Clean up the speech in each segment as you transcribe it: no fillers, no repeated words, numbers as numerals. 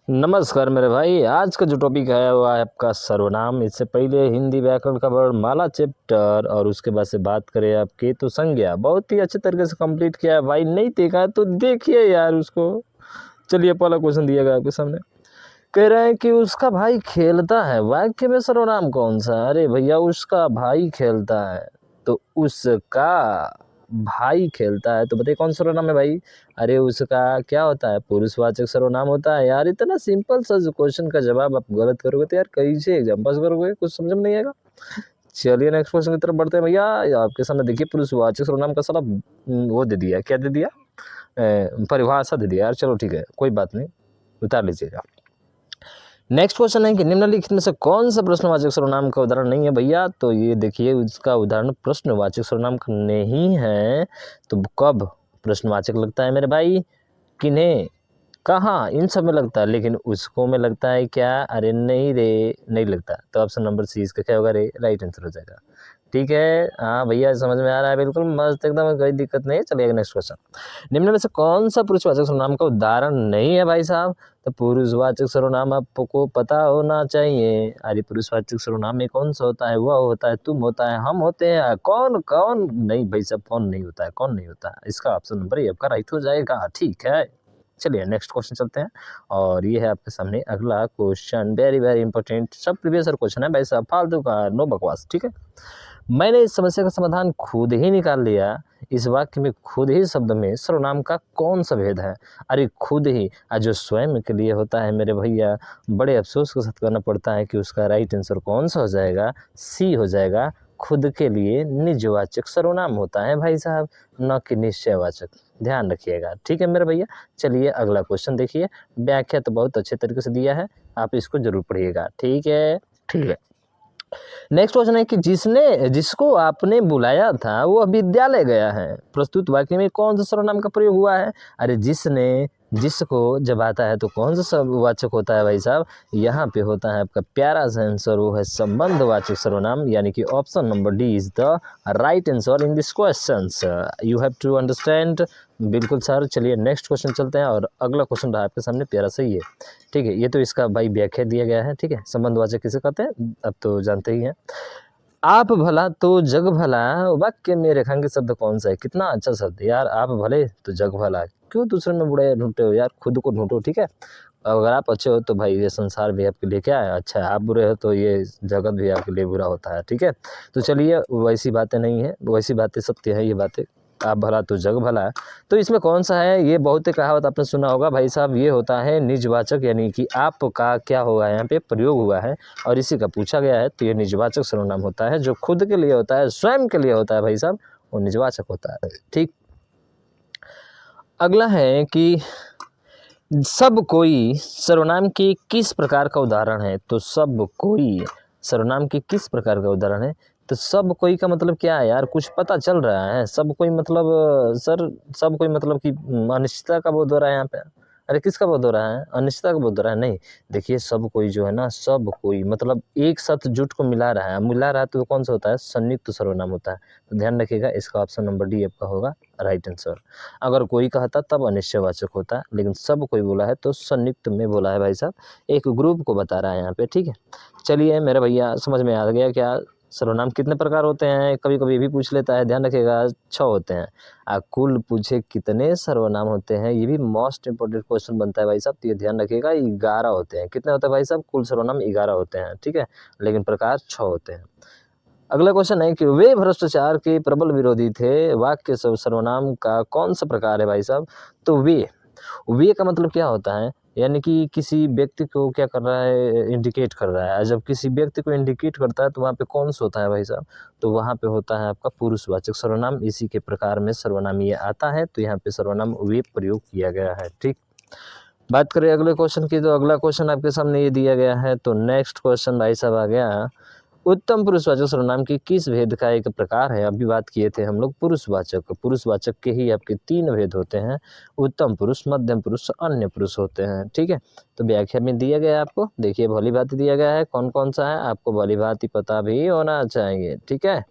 नमस्कार मेरे भाई। आज का जो टॉपिक है वो है आपका सर्वनाम। इससे पहले हिंदी व्याकरण का वर्णमाला चैप्टर और उसके बाद से बात करें आपकी तो संज्ञा बहुत ही अच्छे तरीके से कंप्लीट किया है भाई। नहीं देखा है तो देखिए यार उसको। चलिए पहला क्वेश्चन दिया गया आपके सामने। कह रहे हैं कि उसका भाई खेलता है, वाक्य में सर्वनाम कौन सा? अरे भैया उसका भाई खेलता है तो उसका भाई खेलता है तो बताइए कौन सर्वनाम है भाई? अरे उसका क्या होता है? पुरुषवाचक सर्वनाम होता है यार। इतना सिंपल सा जो क्वेश्चन का जवाब आप गलत करोगे तो यार कैसे एग्जाम पास करोगे? कुछ समझ में नहीं आएगा। चलिए नेक्स्ट क्वेश्चन की तरफ बढ़ते हैं भैया। आपके सामने देखिए पुरुषवाचक सर्वनाम का सारा वो दे दिया, क्या दे दिया? परिभाषा दे दिया यार। चलो ठीक है, कोई बात नहीं, उतार लीजिएगा। नेक्स्ट क्वेश्चन है कि निम्नलिखित में से कौन सा प्रश्नवाचक सर्वनाम का उदाहरण नहीं है भैया? तो ये देखिए उसका उदाहरण प्रश्नवाचक सर्वनाम का नहीं है। तो कब प्रश्नवाचक लगता है मेरे भाई? किन्हें, कहाँ? इन सब में लगता है, लेकिन उसको में लगता है क्या? अरे नहीं रे, नहीं लगता। तो ऑप्शन नंबर सी इसका क्या होगा रे? राइट आंसर हो जाएगा। ठीक है, हाँ भैया समझ में आ रहा है, बिल्कुल मस्त एकदम, कोई दिक्कत नहीं है। चलिए नेक्स्ट क्वेश्चन। निम्न में से कौन सा पुरुषवाचक सर्वनाम का उदाहरण नहीं है भाई साहब? तो पुरुषवाचक सर्वनाम आपको पता होना चाहिए। अरे पुरुषवाचक सर्वनाम में कौन सा होता है? वह होता है, तुम होता है, हम होते हैं। कौन कौन नहीं भाई साहब, कौन नहीं होता है, कौन नहीं होता है। इसका ऑप्शन नंबर ए आपका राइट हो जाएगा। ठीक है, चलिए नेक्स्ट क्वेश्चन चलते हैं। और ये है आपके सामने अगला क्वेश्चन, वेरी वेरी इंपॉर्टेंट। सब प्रीवियस क्वेश्चन है भाई साहब, फालतू का नो बकवास। ठीक है, मैंने इस समस्या का समाधान खुद ही निकाल लिया। इस वाक्य में खुद ही शब्द में सर्वनाम का कौन सा भेद है? अरे खुद ही, जो स्वयं के लिए होता है मेरे भैया, बड़े अफसोस के साथ करना पड़ता है कि उसका राइट आंसर कौन सा हो जाएगा? सी हो जाएगा। खुद के लिए निजवाचक सर्वनाम होता है भाई साहब, न कि निश्चयवाचक। ध्यान रखिएगा, ठीक है मेरे भैया। चलिए अगला क्वेश्चन देखिए। व्याख्या तो बहुत अच्छे तरीके से दिया है, आप इसको जरूर पढ़िएगा। ठीक है, ठीक है। नेक्स्ट क्वेश्चन है कि जिसको आपने बुलाया था वह विद्यालय गया है। प्रस्तुत वाक्य में कौन सा सर्वनाम का प्रयोग हुआ है? अरे जिसने, जिसको जब आता है तो कौन सा वाचक होता है भाई साहब? यहाँ पे होता है आपका प्यारा सा आंसर, वो है संबंधवाचक सर्वनाम, यानी कि option number D is the right answer in this question. You have to understand. बिल्कुल सर। चलिए नेक्स्ट क्वेश्चन चलते हैं और अगला क्वेश्चन रहा आपके सामने प्यारा सा ये। ठीक है, ये तो इसका भाई व्याख्या दिया गया है। ठीक है, संबंधवाचक किसे कहते हैं अब तो जानते ही हैं। आप भला तो जग भला, वाक्य में रेखांकित शब्द कौन सा है? कितना अच्छा शब्द यार, आप भले तो जग भला। क्यों दूसरे में बुराई ढूंढते हो यार, खुद को ढूंढो। ठीक है, अगर आप अच्छे हो तो भाई ये संसार भी आपके लिए क्या है, अच्छा है। आप बुरे हो तो ये जगत भी आपके लिए बुरा होता है। ठीक है, तो चलिए वैसी बातें नहीं है, वैसी बातें सत्य है ये बातें। आप भला तो जग भला, तो इसमें कौन सा है? ये बहुत ही कहावत आपने सुना होगा भाई साहब, ये होता है निजवाचक, यानी कि आपका क्या होगा यहाँ पे प्रयोग हुआ है और इसी का पूछा गया है। तो ये निजवाचक सर्वनाम होता है, जो खुद के लिए होता है, स्वयं के लिए होता है भाई साहब, वो निजवाचक होता है। ठीक, अगला है कि सब कोई सर्वनाम की किस प्रकार का उदाहरण है? तो सब कोई सर्वनाम की किस प्रकार का उदाहरण है? तो सब कोई का मतलब क्या है यार, कुछ पता चल रहा है? सब कोई मतलब सर, सब कोई मतलब कि अनिश्चितता का बोध हो रहा है यहाँ पे। अरे किसका बोध हो रहा है? अनिश्चितता का बोध हो रहा है? नहीं, देखिए सब कोई जो है ना, सब कोई मतलब एक साथ जुट को मिला रहा है, मिला रहा है तो कौन सा होता है? संयुक्त सर्वनाम होता है। तो ध्यान रखिएगा, इसका ऑप्शन नंबर डी आपका होगा राइट आंसर। अगर कोई कहता तब अनिश्चयवाचक होता, लेकिन सब कोई बोला है तो संयुक्त में बोला है भाई साहब, एक ग्रुप को बता रहा है यहाँ पे। ठीक है, चलिए मेरे भैया समझ में आ गया क्या सर्वनाम कितने प्रकार होते हैं? कभी कभी ये भी पूछ लेता है, ध्यान रखिएगा 6 होते हैं। कुल पूछे कितने सर्वनाम होते हैं, ये भी मोस्ट इंपोर्टेंट क्वेश्चन बनता है भाई साहब। तो ये ध्यान रखिएगा 11 होते हैं। कितने होते हैं भाई साहब? कुल सर्वनाम 11 होते हैं। ठीक है, लेकिन प्रकार 6 होते हैं। अगला क्वेश्चन है कि वे भ्रष्टाचार के प्रबल विरोधी थे, वाक्य सर्वनाम का कौन सा प्रकार है भाई साहब? तो वे का मतलब क्या होता है? यानी कि किसी व्यक्ति को क्या कर रहा है? इंडिकेट कर रहा है। जब किसी व्यक्ति को इंडिकेट करता है तो वहाँ पे कौन सा होता है भाई साहब? तो वहाँ पे होता है आपका पुरुषवाचक सर्वनाम। इसी के प्रकार में सर्वनाम ये आता है, तो यहाँ पे सर्वनाम वे प्रयोग किया गया है। ठीक, बात करें अगले क्वेश्चन की, तो अगला क्वेश्चन आपके सामने ये दिया गया है। तो नेक्स्ट क्वेश्चन भाई साहब आ गया, उत्तम पुरुषवाचक सर्वनाम की किस भेद का एक प्रकार है? अभी बात किए थे हम लोग पुरुषवाचक। पुरुषवाचक के ही आपके 3 भेद होते हैं, उत्तम पुरुष, मध्यम पुरुष, अन्य पुरुष होते हैं। ठीक है, तो व्याख्या में दिया गया है आपको, देखिए भली भांति दिया गया है कौन कौन सा है, आपको भली भांति पता भी होना चाहिए। ठीक है,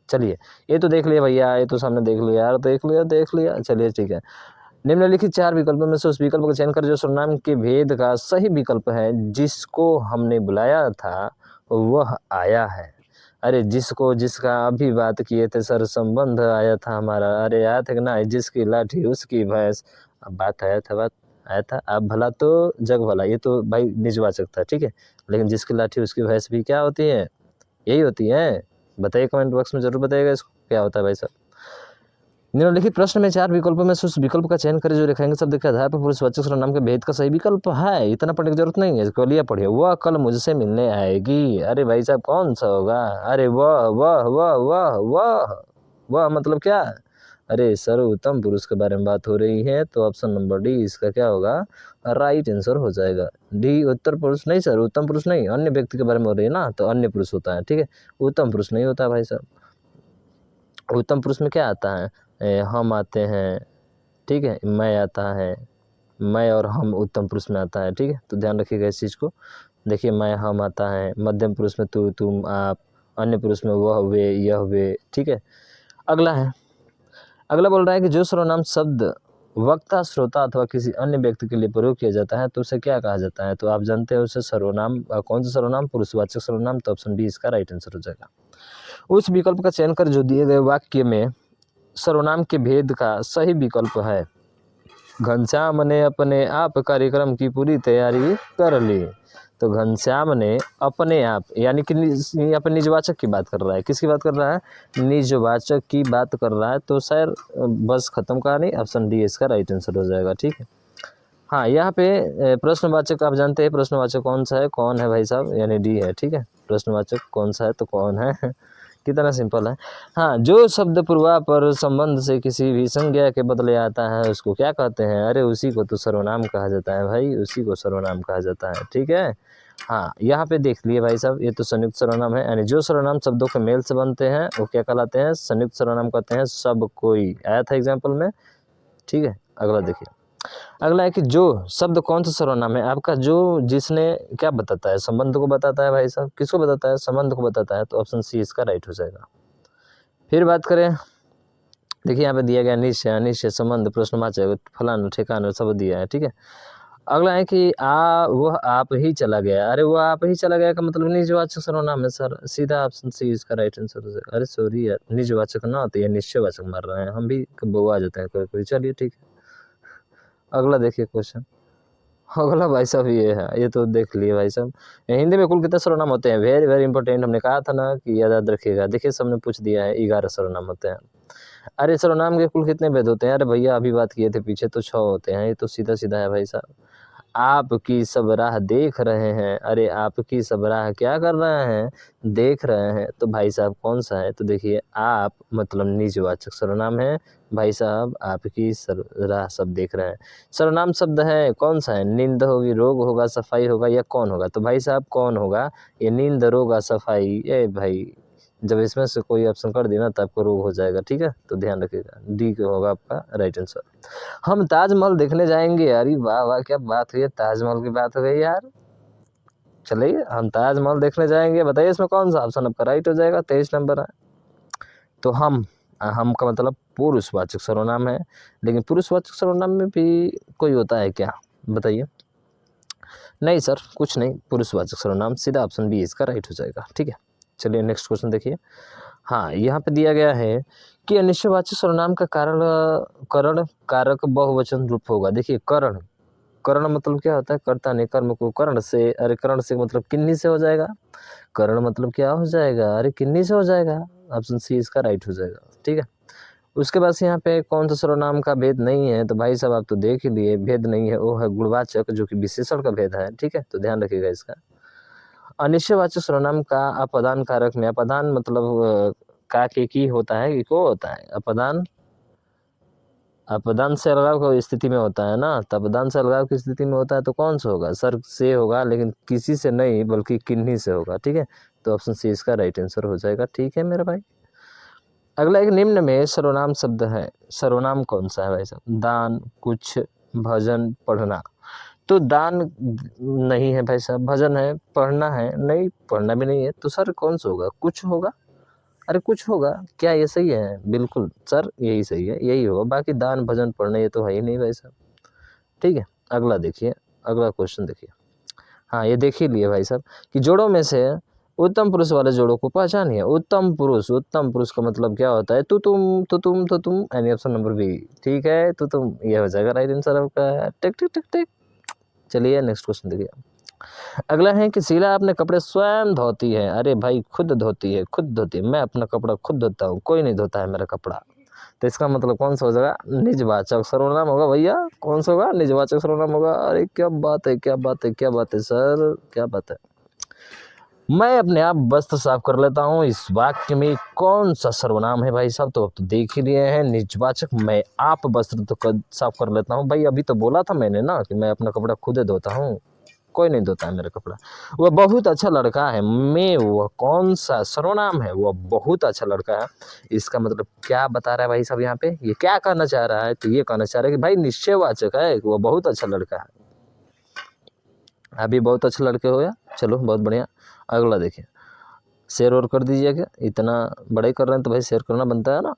चलिए ये तो देख लिया भैया, ये तो सामने देख लिया यार, देख लिया। चलिए ठीक है, निम्नलिखित 4 विकल्पों में से उस विकल्प का चयन कर जो सर्वनाम के भेद का सही विकल्प है। जिसको हमने बुलाया था वह आया है। अरे जिसको, जिसका अभी बात किए थे सर, संबंध आया था हमारा। अरे आया था कि ना, जिसकी लाठी उसकी भैंस। अब बात आया था, बात आया था। अब भला तो जग भला, ये तो भाई निजवाचक था, ठीक है। लेकिन जिसकी लाठी उसकी भैंस भी क्या होती है? यही होती है। बताइए, कमेंट बॉक्स में जरूर बताइएगा इसको क्या होता है भाई साहब। निम्नलिखित प्रश्न में 4 विकल्पों में से उस विकल्प का चयन करें जो रेखांकित शब्द के आधार पर पुरुषवाचक सर्वनाम के भेद का सही विकल्प है। इतना पढ़ने की जरूरत नहीं है, कलिया पढ़िए। वह कल मुझसे मिलने आएगी। अरे भाई साहब कौन सा होगा? अरे वह मतलब क्या? अरे सर उत्तम पुरुष के बारे में बात हो रही है, तो ऑप्शन नंबर डी इसका क्या होगा? राइट आंसर हो जाएगा। डी उत्तर पुरुष नहीं सर, उत्तम पुरुष नहीं, अन्य व्यक्ति के बारे में हो रही है ना, तो अन्य पुरुष होता है, ठीक है। उत्तम पुरुष नहीं होता भाई साहब। उत्तम पुरुष में क्या आता है? हम आते हैं, ठीक है। मैं आता है, मैं और हम उत्तम पुरुष में आता है, ठीक है। तो ध्यान रखिएगा इस चीज़ को। देखिए, मैं हम आता है, मध्यम पुरुष में तू तुम आप, अन्य पुरुष में वह वे यह वे, ठीक है। अगला बोल रहा है कि जो सर्वनाम शब्द वक्ता, श्रोता अथवा किसी अन्य व्यक्ति के लिए प्रयोग किया जाता है तो उसे क्या कहा जाता है? तो आप जानते हैं उसे सर्वनाम, कौन सा सर्वनाम? पुरुषवाचक सर्वनाम। तो ऑप्शन बी इसका राइट आंसर हो जाएगा। उस विकल्प का चयन कर जो दिए गए वाक्य में सर्वनाम के भेद का सही विकल्प है। घनश्याम ने अपने आप कार्यक्रम की पूरी तैयारी कर ली। तो घनश्याम ने अपने आप, यानी कि यहाँ पर निजवाचक की बात कर रहा है। किसकी बात कर रहा है? निजवाचक की बात कर रहा है। तो सर बस खत्म कहानी, ऑप्शन डी इसका राइट आंसर हो जाएगा, ठीक है। हाँ, यहाँ पे प्रश्नवाचक आप जानते हैं प्रश्नवाचक कौन सा है? कौन है भाई साहब? यानी डी है, ठीक है। प्रश्नवाचक कौन सा है तो कौन है? कितना सिंपल है। हाँ, जो शब्द पूर्वापर संबंध से किसी भी संज्ञा के बदले आता है उसको क्या कहते हैं? अरे उसी को तो सर्वनाम कहा जाता है भाई, उसी को सर्वनाम कहा जाता है, ठीक है। हाँ, यहाँ पे देख लिए भाई साहब, ये तो संयुक्त सर्वनाम है। यानी जो सर्वनाम शब्दों के मेल से बनते हैं वो क्या कहलाते हैं? संयुक्त सर्वनाम कहते हैं। सब कोई आया था एग्जाम्पल में, ठीक है। अगला देखिए, अगला है कि जो शब्द कौन सा सर्वनाम है आपका? जो जिसने क्या बताता है? संबंध को बताता है भाई साहब। किसको बताता है? संबंध को बताता है। तो ऑप्शन सी इसका राइट हो जाएगा। फिर बात करें, देखिए यहाँ पे दिया गया निश्चय, अनिश्चय, संबंध, प्रश्नवाचक, फलाना ठिकाना सब दिया है, ठीक है। अगला है कि वह आप ही चला गया। अरे वह आप ही चला गया का मतलब निजवाचक सर्वनाम है सर, सीधा ऑप्शन सी इसका राइट आंसर हो जाएगा। अरे सॉरी यार, निजवाचक ना तो ये निश्चयवाचक मार रहे हैं, हम भी कब आ जाते हैं कभी कभी। चलिए ठीक है, अगला देखिए क्वेश्चन। अगला भाई साहब ये है, ये तो देख लिए भाई साहब। हिंदी में कुल कितने सर्वनाम होते हैं? वेरी वेरी इंपॉर्टेंट, हमने कहा था ना कि याद रखिएगा। देखिए सबने पूछ दिया है, 11 सर्वनाम होते हैं। अरे सर्वनाम के कुल कितने भेद होते हैं? अरे भैया अभी बात किए थे पीछे, तो 6 होते हैं। ये तो सीधा सीधा है भाई साहब। आपकी सब राह देख रहे हैं। अरे आपकी सब राह क्या कर रहे हैं? देख रहे हैं। तो भाई साहब कौन सा है? तो देखिए, आप मतलब निजवाचक सर्वनाम है भाई साहब। आपकी राह सब देख रहे हैं। सर्वनाम शब्द है, कौन सा है? नींद होगी, रोग होगा, सफाई होगा, या कौन होगा? तो भाई साहब कौन होगा? ये नींद, रोग, सफाई। ये भाई जब इसमें से कोई ऑप्शन कर दिया ना तो आपको रोग हो जाएगा, ठीक है। तो ध्यान रखिएगा, डी का होगा आपका राइट आंसर। हम ताजमहल देखने जाएंगे। अरे वाह वाह, क्या बात हुई है, ताजमहल की बात हो गई यार। चलिए, हम ताजमहल देखने जाएंगे। बताइए इसमें कौन सा ऑप्शन आपका राइट हो जाएगा? 23 नंबर है। तो हम का मतलब पुरुषवाचक सर्वनाम है। लेकिन पुरुषवाचक सर्वनाम में भी कोई होता है क्या? बताइए। नहीं सर, कुछ नहीं, पुरुषवाचक सर्वनाम, सीधा ऑप्शन बी इसका राइट हो जाएगा, ठीक है। चलिए नेक्स्ट क्वेश्चन देखिए। हाँ, यहाँ पे दिया गया है कि अनिश्चयवाचक सर्वनाम का करण कारक बहुवचन रूप होगा। देखिए, करण मतलब क्या होता है? कर्ता ने कर्म को करण से, अरे करण से मतलब किन्नी से हो जाएगा। करण मतलब क्या हो जाएगा? अरे किन्नी से हो जाएगा। ऑप्शन सी इसका राइट हो जाएगा, ठीक है। उसके बाद से यहाँ पे कौन सा सर्वनाम का भेद नहीं है? तो भाई साहब आप तो देख ही लिए, भेद नहीं है, वो है गुणवाचक, जो कि विशेषण का भेद है, ठीक है। तो ध्यान रखिएगा इसका। अनिश्चयवाचक सर्वनाम का अपदान कारक में, अपदान मतलब का के की होता है कि को होता है? अपदान से अलगाव की स्थिति में होता है ना, तो अपदान से अलगाव की स्थिति में होता है तो कौन सा होगा? सर से होगा, लेकिन किसी से नहीं बल्कि किन्हीं से होगा, ठीक है। तो ऑप्शन सी इसका राइट आंसर हो जाएगा, ठीक है मेरा भाई। अगला एक निम्न में सर्वनाम शब्द है। सर्वनाम कौन सा है भाई साहब? दान, कुछ, भजन, पढ़ना। तो दान नहीं है भाई साहब, भजन है, पढ़ना है नहीं, पढ़ना भी नहीं है, तो सर कौन सा होगा? कुछ होगा, अरे कुछ होगा क्या, ये सही है? बिल्कुल सर यही सही है, यही होगा, बाकी दान भजन पढ़ने ये तो है ही नहीं भाई साहब। ठीक है, अगला देखिए, अगला क्वेश्चन देखिए। हाँ ये देख ही लिए भाई साहब कि जोड़ों में से उत्तम पुरुष वाले जोड़ों को पहचानिए। उत्तम पुरुष का मतलब क्या होता है? तू तुम यानी ऑप्शन नंबर बी। ठीक है, तो तुम ये हो जाएगा राइट आंसर आपका। टिक टिक टिक टिक। चलिए नेक्स्ट क्वेश्चन देखिए। अगला है कि शीला अपने कपड़े स्वयं धोती है। अरे भाई खुद धोती है, खुद धोती है। मैं अपना कपड़ा खुद धोता हूँ, कोई नहीं धोता है मेरा कपड़ा। तो इसका मतलब कौन सा हो जाएगा? निजवाचक सर्वनाम होगा भैया। कौन सा होगा? निजवाचक सर्वनाम होगा। अरे क्या बात है, क्या बात है, क्या बात है सर, क्या बात है। मैं अपने आप वस्त्र साफ कर लेता हूँ, इस वाक्य में कौन सा सर्वनाम है भाई साहब? तो अब तो देख ही लिए हैं, निजवाचक मैं आप वस्त्र तो साफ कर लेता हूँ। भाई अभी तो बोला था मैंने ना कि मैं अपना कपड़ा खुद धोता हूँ, कोई नहीं धोता है मेरा कपड़ा। वह बहुत अच्छा लड़का है। मैं वह कौन सा सर्वनाम है? वह बहुत अच्छा लड़का है। इसका मतलब क्या बता रहा है भाई साहब यहाँ पे? ये क्या कहना चाह रहा है? तो ये कहना चाह रहा है कि भाई निश्चयवाचक है, वह बहुत अच्छा लड़का है। अभी बहुत अच्छे लड़के हो या, चलो बहुत बढ़िया। अगला देखिए, शेयर और कर दीजिएगा, इतना बड़ा ही कर रहे हैं तो भाई शेयर करना बनता है ना।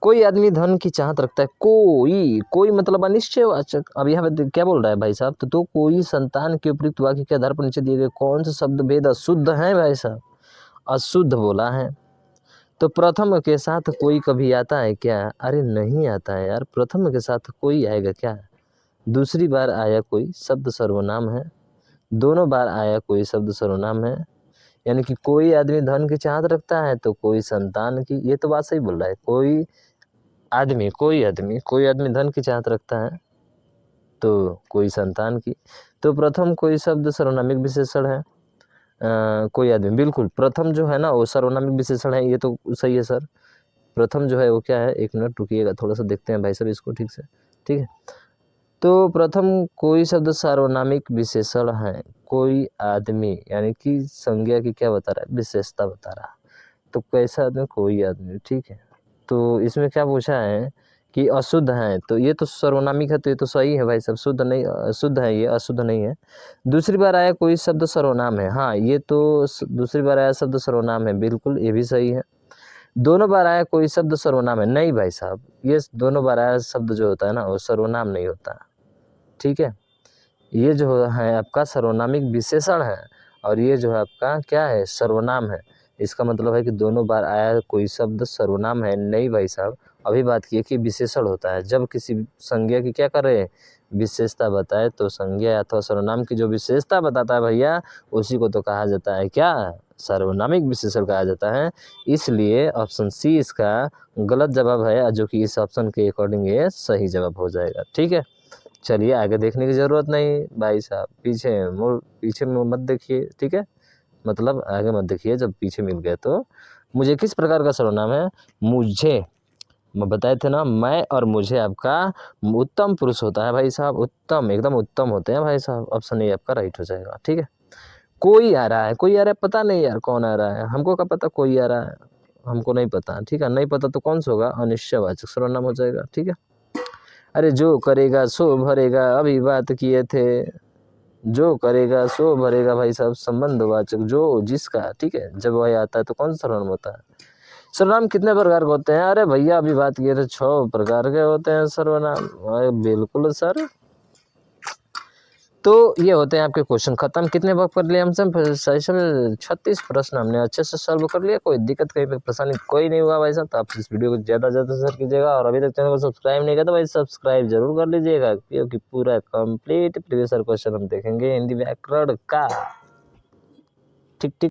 कोई आदमी धन की चाहत रखता है। कोई मतलब अनिश्चयवाचक। अब यहाँ पे क्या बोल रहा है भाई साहब? तो कोई संतान के उपयुक्त वाक्य के आधार पर नीचे दिए गए कौन से शब्द भेद अशुद्ध है भाई साहब? अशुद्ध बोला है। तो प्रथम के साथ कोई कभी आता है क्या? अरे नहीं आता है यार, प्रथम के साथ कोई आएगा क्या? दूसरी बार आया कोई शब्द सर्वनाम है, दोनों बार आया कोई शब्द सर्वनाम है। यानी कि कोई आदमी धन की चाहत रखता है तो कोई संतान की, ये तो बात सही बोल रहा है। कोई आदमी धन की चाहत रखता है तो कोई संतान की। तो प्रथम कोई शब्द सर्वनामिक विशेषण है। कोई आदमी, बिल्कुल प्रथम जो है ना वो सर्वनामिक विशेषण है, ये तो सही है सर। प्रथम जो है वो क्या है? एक मिनट रुकिएगा, थोड़ा सा देखते हैं भाई साहब इसको ठीक से। ठीक है, तो प्रथम कोई शब्द सार्वनामिक विशेषण है। कोई आदमी यानी कि संज्ञा की क्या बता रहा है? विशेषता बता रहा है। तो कैसा आदमी? कोई आदमी। ठीक है, तो इसमें क्या पूछा है कि अशुद्ध है, तो ये तो सर्वनामिक है, तो ये तो सही है भाई साहब। शुद्ध नहीं, अशुद्ध है, ये अशुद्ध नहीं है। दूसरी बार आया कोई शब्द सर्वनाम है। हाँ ये तो दूसरी बार आया शब्द सर्वनाम है, बिल्कुल ये भी सही है। दोनों बार आया कोई शब्द सर्वनाम है, नहीं भाई साहब, ये दोनों बार आया शब्द जो होता है ना वो सर्वनाम नहीं होता। ठीक है, ये जो है आपका सर्वनामिक विशेषण है और ये जो है आपका क्या है? सर्वनाम है। इसका मतलब है कि दोनों बार आया कोई शब्द सर्वनाम है, नहीं भाई साहब। अभी बात की कि विशेषण होता है, जब किसी संज्ञा की क्या कर रहे हैं? विशेषता बताए, तो संज्ञा अथवा सर्वनाम की जो विशेषता बताता है भैया उसी को तो कहा जाता है क्या? सर्वनामिक विशेषण कहा जाता है। इसलिए ऑप्शन सी इसका गलत जवाब है, जो कि इस ऑप्शन के अकॉर्डिंग ये सही जवाब हो जाएगा। ठीक है, चलिए आगे देखने की ज़रूरत नहीं भाई साहब, पीछे मत देखिए। ठीक है, मतलब आगे मत देखिए, जब पीछे मिल गए तो। मुझे किस प्रकार का सर्वनाम है? मुझे, मैं बताए थे ना, मैं और मुझे आपका उत्तम पुरुष होता है भाई साहब। उत्तम, एकदम उत्तम होते हैं भाई साहब। ऑप्शन ए आपका राइट हो जाएगा। ठीक है, कोई आ रहा है, पता नहीं यार कौन आ रहा है, हमको क्या पता कोई आ रहा है, हमको नहीं पता। ठीक है, नहीं पता तो कौन सा होगा? अनिश्चयवाचक सर्वनाम हो जाएगा। ठीक है, अरे जो करेगा सो भरेगा, अभी बात किए थे। जो करेगा सो भरेगा भाई साहब, संबंधवाचक जो जिसका। ठीक है, जब वह आता है तो कौन सा सर्वनाम होता है? सर्वनाम कितने प्रकार के होते हैं? अरे भैया अभी बात किए थे 6 प्रकार के होते हैं सर्वनाम। अरे बिल्कुल सर। तो ये होते हैं आपके क्वेश्चन खत्म। कितने वर्क कर लिए हमसे? सही 36 प्रश्न हमने अच्छे से सॉल्व कर लिया। कोई दिक्कत, कहीं पे परेशानी कोई नहीं हुआ भाई साहब। तो आप इस वीडियो को ज़्यादा से ज़्यादा शेयर कीजिएगा और अभी तक चैनल को सब्सक्राइब नहीं किया तो भाई सब्सक्राइब जरूर कर लीजिएगा, क्योंकि पूरा कंप्लीट प्रीवियस क्वेश्चन हम देखेंगे हिंदी व्याकरण का। ठीक ठीक।